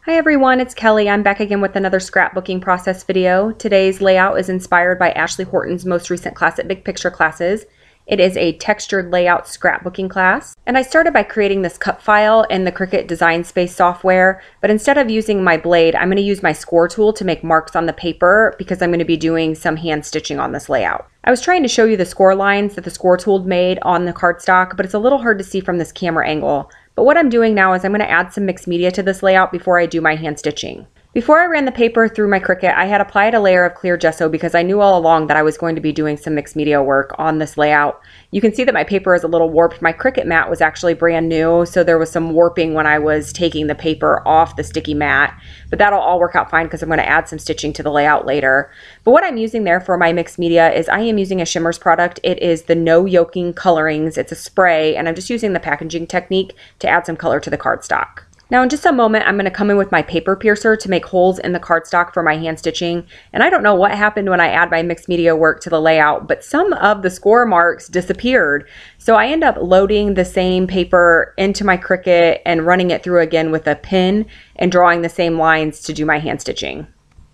Hi everyone, it's Kelly. I'm back again with another scrapbooking process video. Today's layout is inspired by Ashley Horton's most recent class at Big Picture Classes. It is a textured layout scrapbooking class. And I started by creating this cut file in the Cricut Design Space software, but instead of using my blade, I'm going to use my score tool to make marks on the paper because I'm going to be doing some hand stitching on this layout. I was trying to show you the score lines that the score tool made on the cardstock, but it's a little hard to see from this camera angle. But what I'm doing now is I'm going to add some mixed media to this layout before I do my hand stitching. Before I ran the paper through my Cricut, I had applied a layer of clear gesso because I knew all along that I was going to be doing some mixed media work on this layout. You can see that my paper is a little warped. My Cricut mat was actually brand new, so there was some warping when I was taking the paper off the sticky mat. But that'll all work out fine because I'm going to add some stitching to the layout later. But what I'm using there for my mixed media is I am using a Shimmers product. It is the No Yoking Colorings. It's a spray, and I'm just using the packaging technique to add some color to the cardstock. Now in just a moment, I'm going to come in with my paper piercer to make holes in the cardstock for my hand stitching. And I don't know what happened when I add my mixed media work to the layout, but some of the score marks disappeared. So I end up loading the same paper into my Cricut and running it through again with a pin and drawing the same lines to do my hand stitching.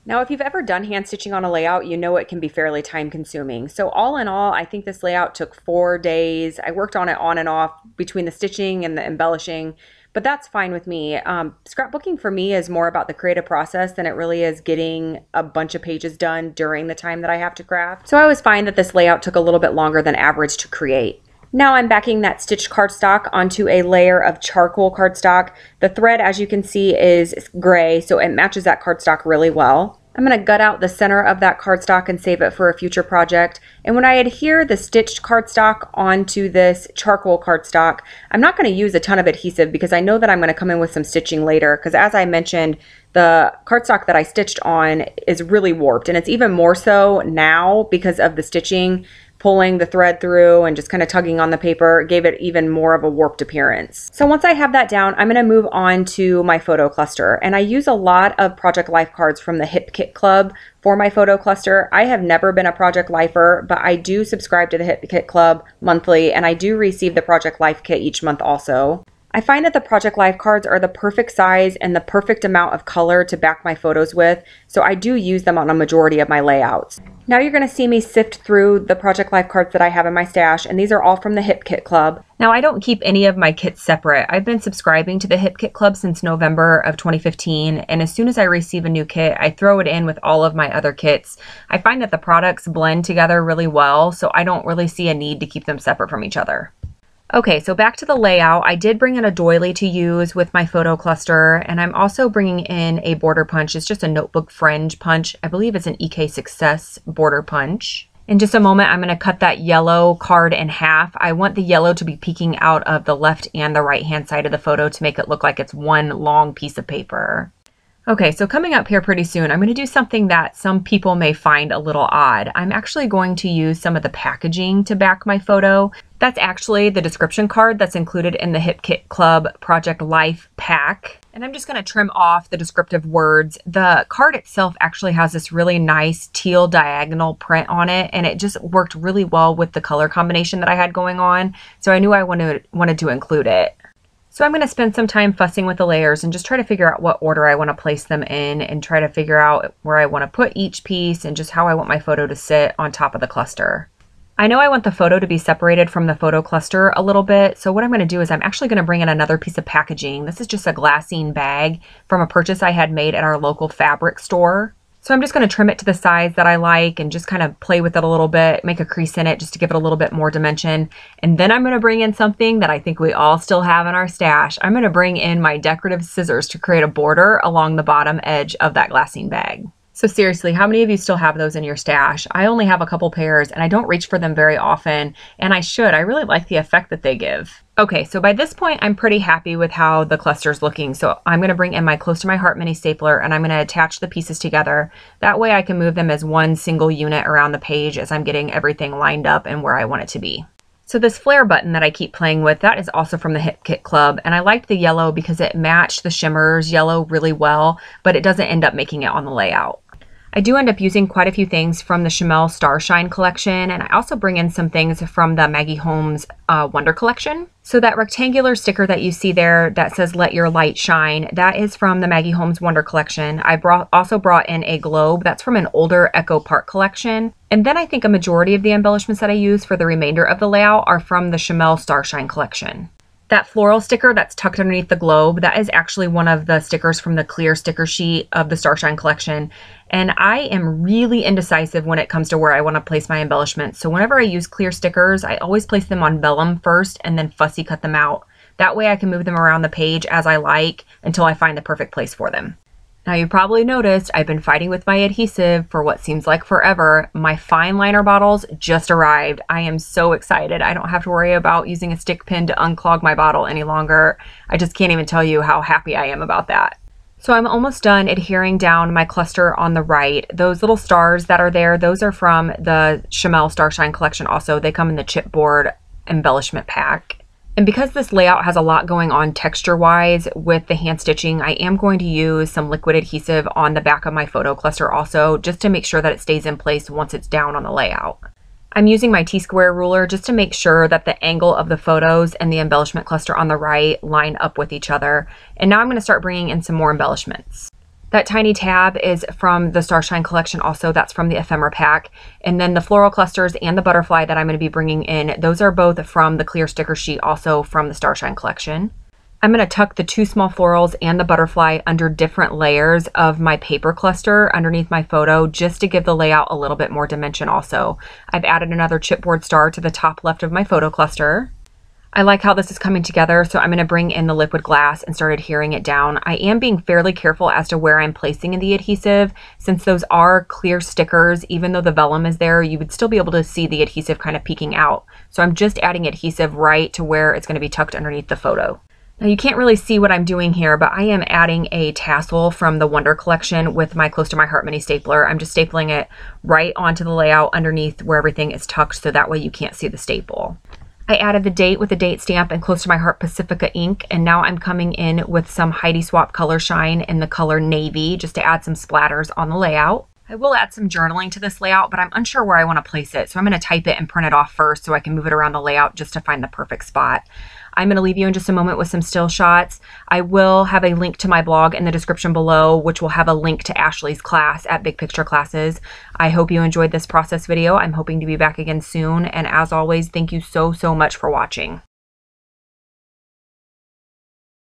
Now, if you've ever done hand stitching on a layout, you know it can be fairly time consuming. So all in all, I think this layout took 4 days. I worked on it on and off between the stitching and the embellishing. But that's fine with me. Scrapbooking for me is more about the creative process than it really is getting a bunch of pages done during the time that I have to craft. So I always find that this layout took a little bit longer than average to create. Now I'm backing that stitched cardstock onto a layer of charcoal cardstock. The thread, as you can see, is gray, so it matches that cardstock really well. I'm going to gut out the center of that cardstock and save it for a future project. And when I adhere the stitched cardstock onto this charcoal cardstock, I'm not going to use a ton of adhesive because I know that I'm going to come in with some stitching later, because as I mentioned, the cardstock that I stitched on is really warped, and it's even more so now because of the stitching. Pulling the thread through and just kind of tugging on the paper gave it even more of a warped appearance. So once I have that down, I'm going to move on to my photo cluster. And I use a lot of Project Life cards from the Hip Kit Club for my photo cluster. I have never been a Project Lifer, but I do subscribe to the Hip Kit Club monthly, and I do receive the Project Life kit each month also. I find that the Project Life cards are the perfect size and the perfect amount of color to back my photos with, so I do use them on a majority of my layouts. Now you're going to see me sift through the Project Life cards that I have in my stash, and these are all from the Hip Kit Club. Now I don't keep any of my kits separate. I've been subscribing to the Hip Kit Club since November of 2015, and as soon as I receive a new kit, I throw it in with all of my other kits. I find that the products blend together really well, so I don't really see a need to keep them separate from each other. Okay, so back to the layout. I did bring in a doily to use with my photo cluster, and I'm also bringing in a border punch. It's just a notebook fringe punch. I believe it's an EK Success border punch. In just a moment, I'm going to cut that yellow card in half. I want the yellow to be peeking out of the left and the right hand side of the photo to make it look like it's one long piece of paper. Okay, so coming up here pretty soon, I'm going to do something that some people may find a little odd. I'm actually going to use some of the packaging to back my photo. That's actually the description card that's included in the Hip Kit Club Project Life pack. And I'm just going to trim off the descriptive words. The card itself actually has this really nice teal diagonal print on it, and it just worked really well with the color combination that I had going on. So I knew I wanted to include it. So I'm going to spend some time fussing with the layers and just try to figure out what order I want to place them in and try to figure out where I want to put each piece and just how I want my photo to sit on top of the cluster. I know I want the photo to be separated from the photo cluster a little bit, so what I'm going to do is I'm actually going to bring in another piece of packaging. This is just a glassine bag from a purchase I had made at our local fabric store. So I'm just going to trim it to the size that I like and just kind of play with it a little bit, make a crease in it just to give it a little bit more dimension. And then I'm going to bring in something that I think we all still have in our stash. I'm going to bring in my decorative scissors to create a border along the bottom edge of that glassine bag. So seriously, how many of you still have those in your stash? I only have a couple pairs and I don't reach for them very often, and I should. I really like the effect that they give. Okay, so by this point, I'm pretty happy with how the cluster's looking. So I'm going to bring in my Close to My Heart mini stapler and I'm going to attach the pieces together. That way I can move them as one single unit around the page as I'm getting everything lined up and where I want it to be. So this flare button that I keep playing with, that is also from the Hip Kit Club, and I liked the yellow because it matched the Shimmers yellow really well, but it doesn't end up making it on the layout. I do end up using quite a few things from the Shimelle Starshine collection, and I also bring in some things from the Maggie Holmes Wonder collection. So that rectangular sticker that you see there that says "Let Your Light Shine," that is from the Maggie Holmes Wonder collection. I also brought in a globe that's from an older Echo Park collection. And then I think a majority of the embellishments that I use for the remainder of the layout are from the Shimelle Starshine collection. That floral sticker that's tucked underneath the globe, that is actually one of the stickers from the clear sticker sheet of the Starshine collection. And I am really indecisive when it comes to where I want to place my embellishments. So whenever I use clear stickers, I always place them on vellum first and then fussy cut them out. That way I can move them around the page as I like until I find the perfect place for them. Now you probably noticed I've been fighting with my adhesive for what seems like forever. My fine liner bottles just arrived. I am so excited. I don't have to worry about using a stick pin to unclog my bottle any longer. I just can't even tell you how happy I am about that. So I'm almost done adhering down my cluster on the right. Those little stars that are there, those are from the Shimelle Starshine collection also. They come in the chipboard embellishment pack. And because this layout has a lot going on texture-wise with the hand stitching, I am going to use some liquid adhesive on the back of my photo cluster also, just to make sure that it stays in place once it's down on the layout. I'm using my T-square ruler just to make sure that the angle of the photos and the embellishment cluster on the right line up with each other. And now I'm going to start bringing in some more embellishments. That tiny tab is from the Starshine collection also. That's from the ephemera pack. And then the floral clusters and the butterfly that I'm going to be bringing in, those are both from the clear sticker sheet, also from the Starshine collection. I'm going to tuck the two small florals and the butterfly under different layers of my paper cluster underneath my photo, just to give the layout a little bit more dimension also. I've added another chipboard star to the top left of my photo cluster. I like how this is coming together, so I'm going to bring in the liquid glass and start adhering it down. I am being fairly careful as to where I'm placing the adhesive. Since those are clear stickers, even though the vellum is there, you would still be able to see the adhesive kind of peeking out. So I'm just adding adhesive right to where it's going to be tucked underneath the photo. Now you can't really see what I'm doing here, but I am adding a tassel from the Wonder collection with my Close to My Heart mini stapler. I'm just stapling it right onto the layout underneath where everything is tucked, so that way you can't see the staple. I added the date with the date stamp and Close to My Heart Pacifica ink, and now I'm coming in with some Heidi Swapp Color Shine in the color Navy just to add some splatters on the layout. I will add some journaling to this layout, but I'm unsure where I want to place it, so I'm going to type it and print it off first so I can move it around the layout just to find the perfect spot. I'm going to leave you in just a moment with some still shots. I will have a link to my blog in the description below, which will have a link to Ashley's class at Big Picture Classes. I hope you enjoyed this process video. I'm hoping to be back again soon. And as always, thank you so much for watching.